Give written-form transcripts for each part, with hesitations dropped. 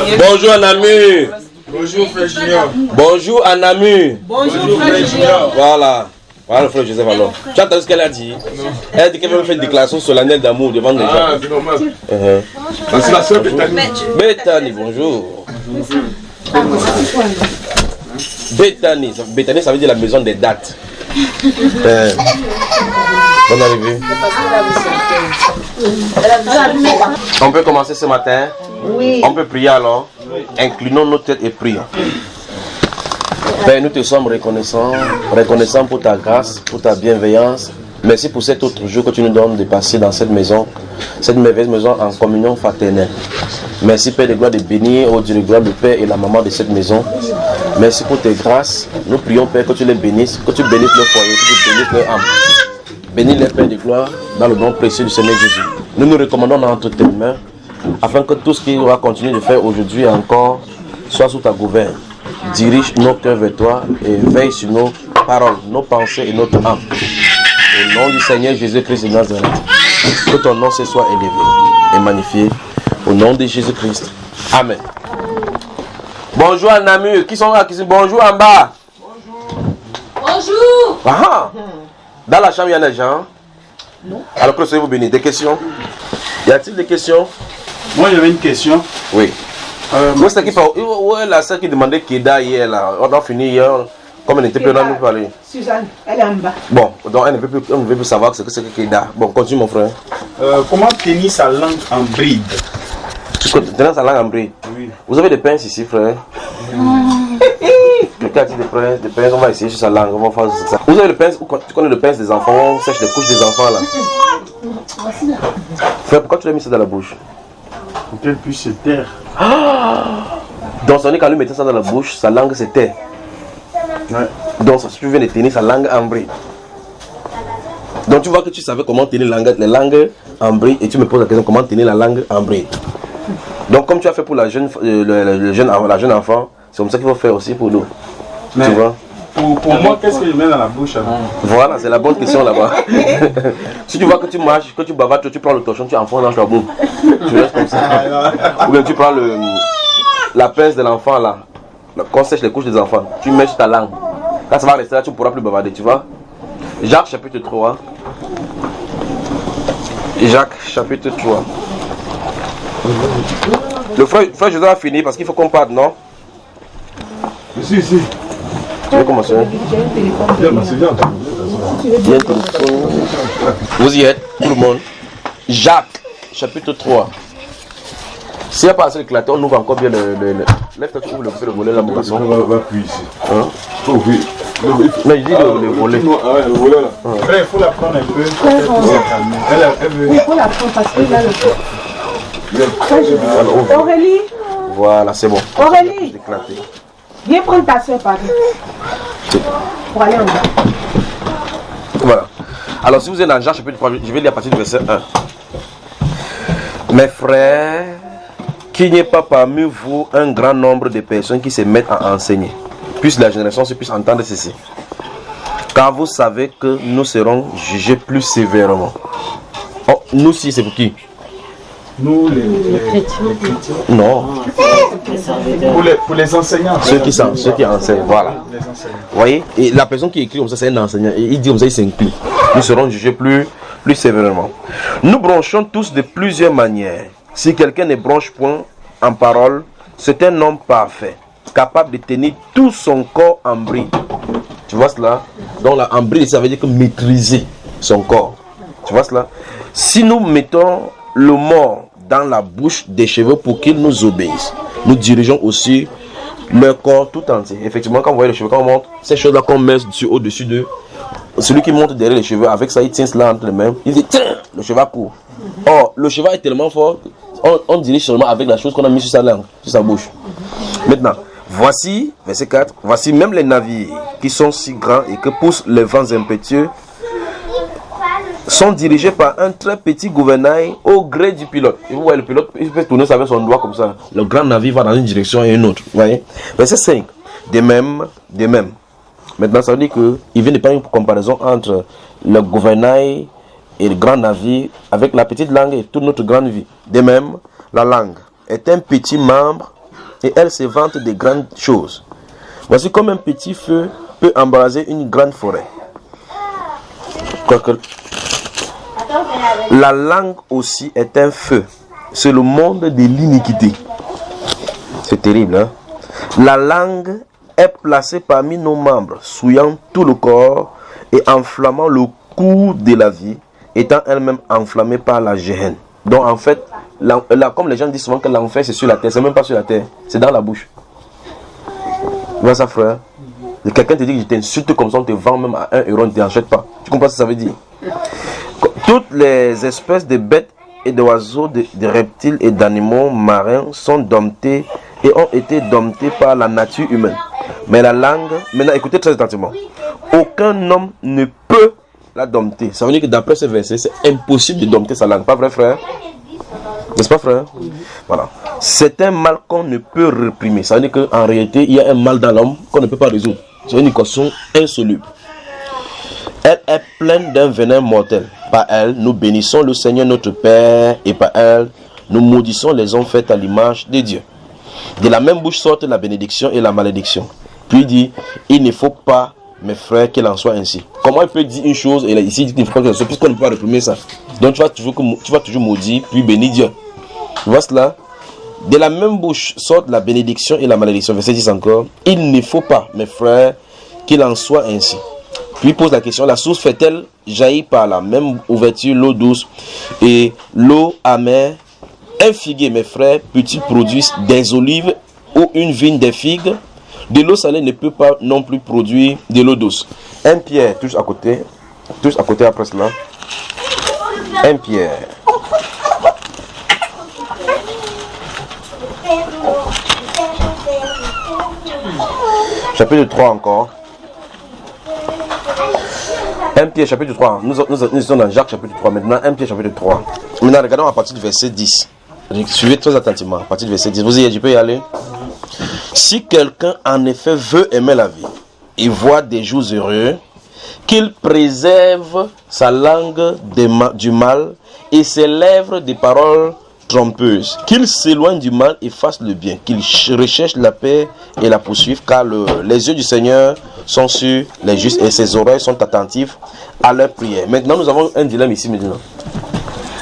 Bonjour Anamu. Bonjour frère Junior. Bonjour Anamu. Bonjour frère Junior. Voilà. Voilà le frère Joseph alors. Tu as entendu ce qu'elle a dit? Elle a dit qu'elle veut faire une déclaration solennelle d'amour devant les gens. Ah, c'est normal. C'est la soeur Bethany. Bethany, bonjour. Bethany. Bethany, ça veut dire la maison des dates. Bonne arrivée. On peut commencer ce matin? Oui. On peut prier alors? Inclinons nos têtes et prions. Père, nous te sommes reconnaissants pour ta grâce, pour ta bienveillance. Merci pour cet autre jour que tu nous donnes de passer dans cette maison, cette merveilleuse maison en communion fraternelle. Merci Père de gloire de bénir, oh Dieu de gloire, le Père et la maman de cette maison. Merci pour tes grâces. Nous prions Père que tu les bénisses, que tu bénisses leur foyer, que tu bénisses leur âme. Bénis les Père de gloire dans le nom précieux du Seigneur Jésus. Nous nous recommandons entre tes mains afin que tout ce qu'il va continuer de faire aujourd'hui encore soit sous ta gouverne. Dirige nos cœurs vers toi et veille sur nos paroles, nos pensées et notre âme. Au nom du Seigneur Jésus-Christ de Nazareth, que ton nom se soit élevé et magnifié. Au nom de Jésus-Christ. Amen. Bonjour à Namur. Qui sont là? Bonjour en bas. Bonjour. Ah, dans la chambre, il y a des gens. Non. Alors que soyez-vous bénis. Des questions? Y a-t-il des questions? Moi j'avais une question. Oui. Où est la sœur qui demandait Keda hier là? On a fini hier. Comme elle n'était plus là, nous parler. Suzanne, elle est en bas. Bon, donc elle ne veut plus savoir ce que c'est que Keda. Bon, continue mon frère. Comment tenir sa langue en bride? Tu tenir sa langue en bride? Oui. Vous avez des pinces ici, frère? Quelqu'un a dit des pinces, on va essayer sur sa langue. On va faire ça. Vous avez des pinces, tu connais le pince des enfants, on sèche les couches des enfants là. Frère, pourquoi tu l'as mis ça dans la bouche? Pour qu'elle puisse se taire. Donc, ça veut dire quand lui mettait ça dans la bouche, sa langue se tait. Ouais. Donc, si tu viens de tenir sa langue en bride. Donc, tu vois que tu savais comment tenir les langues en bride et tu me poses la question comment tenir la langue en bride. Donc, comme tu as fait pour la jeune enfant, c'est comme ça qu'il faut faire aussi pour nous. Mais tu vois? Pour moi, qu'est-ce que je mets dans la bouche alors? Voilà, c'est la bonne question là-bas. Si tu vois que tu marches, que tu bavardes, tu prends le torchon, tu enfonces dans ta bouche. Tu restes comme ça. Ou bien tu prends la pince de l'enfant là, qu'on sèche les couches des enfants. Tu mets sur ta langue. Quand ça va rester là, tu ne pourras plus bavarder, tu vois. Jacques chapitre 3. Jacques chapitre 3. Le frère Joseph a fini parce qu'il faut qu'on parte, non? Si. Tu veux commencer? Vous y êtes, tout le monde. Jacques, chapitre 3. S'il n'y a pas assez d'éclater, on ouvre encore bien le... Lève-toi, tu ouvres le volet là, mon garçon. Va plus ici. Hein? Mais je dis le volet. Ah ouais, le volet là. Frère, il faut la prendre un peu. Il faut la prendre parce qu'il a le feu. Aurélie. Voilà, c'est bon. Aurélie. Viens prendre ta soeur, pardon. Pour aller en bas. Voilà. Alors, si vous êtes dans Jean chapitre 3, je vais lire à partir du verset 1. Mes frères, qu'il n'y ait pas parmi vous un grand nombre de personnes qui se mettent à enseigner. Puisse la génération puisse entendre ceci. Car vous savez que nous serons jugés plus sévèrement. Oh, nous si, c'est pour qui? Nous, les chrétiens. Non. Pour les enseignants. Ceux qui enseignent, voilà. Vous voyez? Et la personne qui écrit comme ça, c'est un enseignant. Et il dit comme ça, il s'inclut. Nous serons jugés plus sévèrement. Nous bronchons tous de plusieurs manières. Si quelqu'un ne bronche point en parole, c'est un homme parfait, capable de tenir tout son corps en bride. Tu vois cela? Donc là, en bride, ça veut dire que maîtriser son corps. Tu vois cela? Si nous mettons le mort dans la bouche des cheveux pour qu'ils nous obéissent, nous dirigeons aussi leur corps tout entier. Effectivement, quand vous voyez les cheveux, quand on monte, ces choses-là qu'on met au-dessus d'eux, celui qui monte derrière les cheveux, avec ça, il tient cela entre les mains, il dit tiens, le cheval court. Or, le cheval est tellement fort, on dirige seulement avec la chose qu'on a mis sur sa langue, sur sa bouche. Maintenant, voici, verset 4, voici même les navires qui sont si grands et que poussent les vents impétueux, sont dirigés par un très petit gouvernail au gré du pilote. Et vous voyez, le pilote, il peut tourner ça avec son doigt comme ça. Le grand navire va dans une direction et une autre. Vous voyez? Verset 5. De même. Maintenant, ça veut dire qu'il vient de faire une comparaison entre le gouvernail et le grand navire avec la petite langue et toute notre grande vie. De même, la langue est un petit membre et elle se vante de grandes choses. Voici comme un petit feu peut embraser une grande forêt. Quoique, la langue aussi est un feu. C'est le monde de l'iniquité. C'est terrible, hein? La langue est placée parmi nos membres, souillant tout le corps et enflammant le cours de la vie, étant elle-même enflammée par la géhenne. Donc en fait, comme les gens disent souvent que l'enfer c'est sur la terre, c'est même pas sur la terre, c'est dans la bouche. Tu vois ça, frère? Quelqu'un te dit que je t'insulte comme ça, on te vend même à 1 euro, on ne t'achète pas. Tu comprends ce que ça veut dire? Toutes les espèces de bêtes et d'oiseaux, de reptiles et d'animaux marins sont domptés et ont été domptés par la nature humaine. Mais la langue, maintenant écoutez très attentivement, aucun homme ne peut la dompter. Ça veut dire que d'après ce verset, c'est impossible de dompter sa langue. Pas vrai, frère? N'est-ce pas, frère? Voilà. C'est un mal qu'on ne peut réprimer. Ça veut dire qu'en réalité, il y a un mal dans l'homme qu'on ne peut pas résoudre. C'est une équation insoluble. Elle est pleine d'un venin mortel. Par elle, nous bénissons le Seigneur notre Père, et par elle, nous maudissons les hommes faits à l'image de Dieu. De la même bouche sortent la bénédiction et la malédiction. Puis il dit, il ne faut pas, mes frères, qu'il en soit ainsi. Comment il peut dire une chose et là, ici il dit qu'il ne faut pas qu'il en soit, puisqu'on ne peut pas réprimer ça. Donc tu vas toujours maudire, puis bénir Dieu. Tu vois cela? De la même bouche sortent la bénédiction et la malédiction. Verset 10 encore. Il ne faut pas, mes frères, qu'il en soit ainsi. Puis il pose la question, la source fait-elle jaillir par la même ouverture l'eau douce et l'eau amère? Un figuier, mes frères, peut-il produire des olives ou une vigne des figues? De l'eau salée ne peut pas non plus produire de l'eau douce. 1 Pierre, tous à côté après cela. 1 Pierre. Chapitre 3 encore. 1 Pierre chapitre 3. Nous sommes dans Jacques chapitre 3. Maintenant 1 Pierre chapitre 3. Maintenant regardons à partir du verset 10. Suivez très attentivement. À partir du verset 10. Vous y peux y aller. Si quelqu'un en effet veut aimer la vie et voir des jours heureux, qu'il préserve sa langue du mal et ses lèvres des paroles trompeuses, qu'il s'éloigne du mal et fasse le bien, qu'il recherche la paix et la poursuive, car les yeux du Seigneur sont sur les justes et ses oreilles sont attentives à leurs prières. Maintenant, nous avons un dilemme ici maintenant.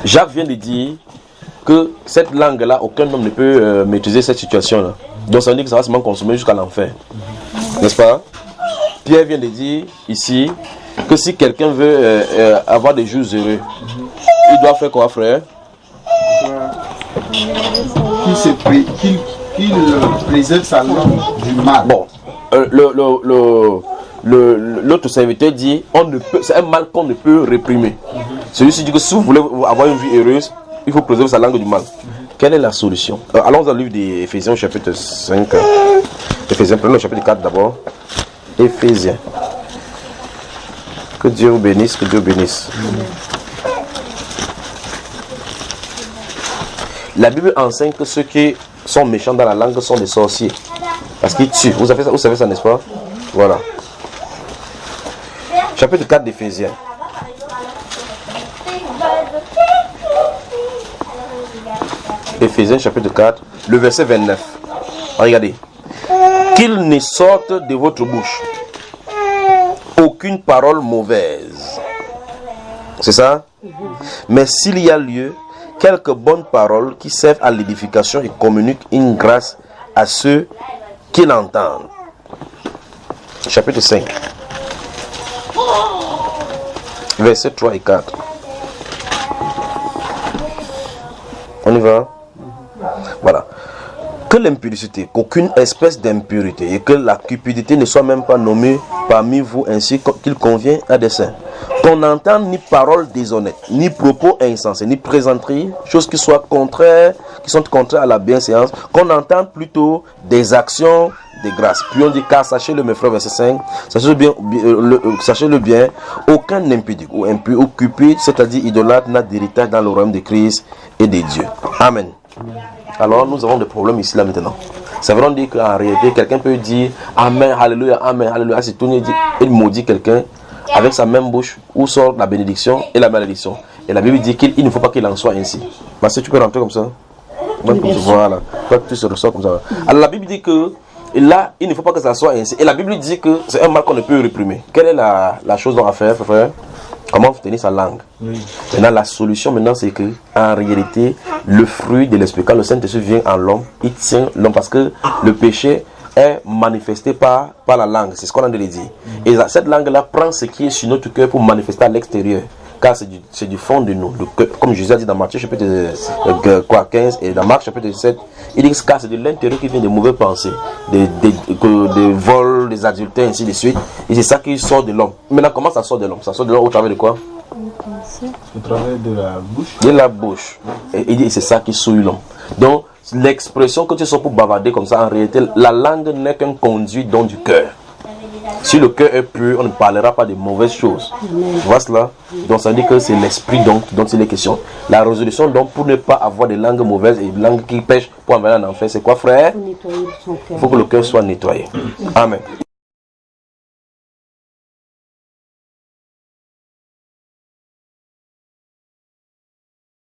Jacques vient de dire que cette langue-là, aucun homme ne peut maîtriser cette situation-là. Donc ça veut dire que ça va seulement consommer jusqu'à l'enfer. N'est-ce pas? Pierre vient de dire ici que si quelqu'un veut avoir des jours heureux, il doit faire quoi, frère? Qu'il préserve sa langue du mal. Bon, l'autre serviteur dit c'est un mal qu'on ne peut réprimer. Celui-ci dit que si vous voulez avoir une vie heureuse, il faut préserver sa langue du mal. Quelle est la solution? Allons dans le livre d'Éphésiens, chapitre 5. Éphésiens, prenons le chapitre 4 d'abord. Éphésiens. Que Dieu vous bénisse, que Dieu bénisse. La Bible enseigne que ceux qui sont méchants dans la langue sont des sorciers. Parce qu'ils tuent. Vous savez ça, n'est-ce pas? Voilà. Chapitre 4 d'Éphésiens. Éphésiens chapitre 4, le verset 29. Regardez. Qu'il ne sorte de votre bouche aucune parole mauvaise. C'est ça? Mais s'il y a lieu, quelques bonnes paroles qui servent à l'édification et communiquent une grâce à ceux qui l'entendent. Chapitre 5. Versets 3 et 4. On y va? Voilà. Que l'impudicité, qu'aucune espèce d'impurité et que la cupidité ne soit même pas nommée parmi vous ainsi qu'il convient à des saints. Qu'on n'entende ni paroles déshonnêtes, ni propos insensés, ni plaisanteries, choses qui sont contraires à la bienséance, qu'on entende plutôt des actions de grâce. Puis on dit, car sachez-le, mes frères, verset 5, sachez-le bien, aucun impudique ou impur ou cupide, c'est-à-dire idolâtre, n'a d'héritage dans le royaume de Christ et de Dieu. Amen. Alors nous avons des problèmes ici là maintenant. Ça veut dire qu'en réalité, quelqu'un peut dire Amen, Alléluia, Amen, Alléluia. C'est tourné, il maudit quelqu'un avec sa même bouche où sort la bénédiction et la malédiction. Et la Bible dit qu'il ne faut pas qu'il en soit ainsi. Parce que tu peux rentrer comme ça. Voilà. Tout se ressort comme ça. Alors la Bible dit que là, il ne faut pas que ça soit ainsi. Et la Bible dit que c'est un mal qu'on ne peut réprimer. Quelle est la chose à faire, frère? Comment tenir sa langue? Maintenant, la solution maintenant, c'est que en réalité, le fruit de l'esprit, quand le Saint-Esprit vient en l'homme, il tient l'homme parce que le péché est manifesté par la langue. C'est ce qu'on a dit. Et cette langue-là prend ce qui est sur notre cœur pour manifester à l'extérieur. Car c'est du fond de nous. Comme Jésus a dit dans Matthieu chapitre 15 et dans Marc chapitre 7, il dit que c'est de l'intérieur qui vient des mauvaises pensées, des vols, des adultères, ainsi de suite. Et c'est ça qui sort de l'homme. Maintenant, comment ça sort de l'homme? Ça sort de l'homme au travers de quoi? Au travers de la bouche. De la bouche. Et il dit c'est ça qui souille l'homme. Donc, l'expression que tu sors pour bavarder comme ça, en réalité, la langue n'est qu'un conduit dans du cœur. Si le cœur est pur, on ne parlera pas de mauvaises choses. Tu vois cela? Donc ça dit que c'est l'esprit dont il est question. La résolution donc pour ne pas avoir des langues mauvaises et des langues qui pêchent pour envoyer en enfer, c'est quoi, frère? Il faut que le cœur soit nettoyé. Amen.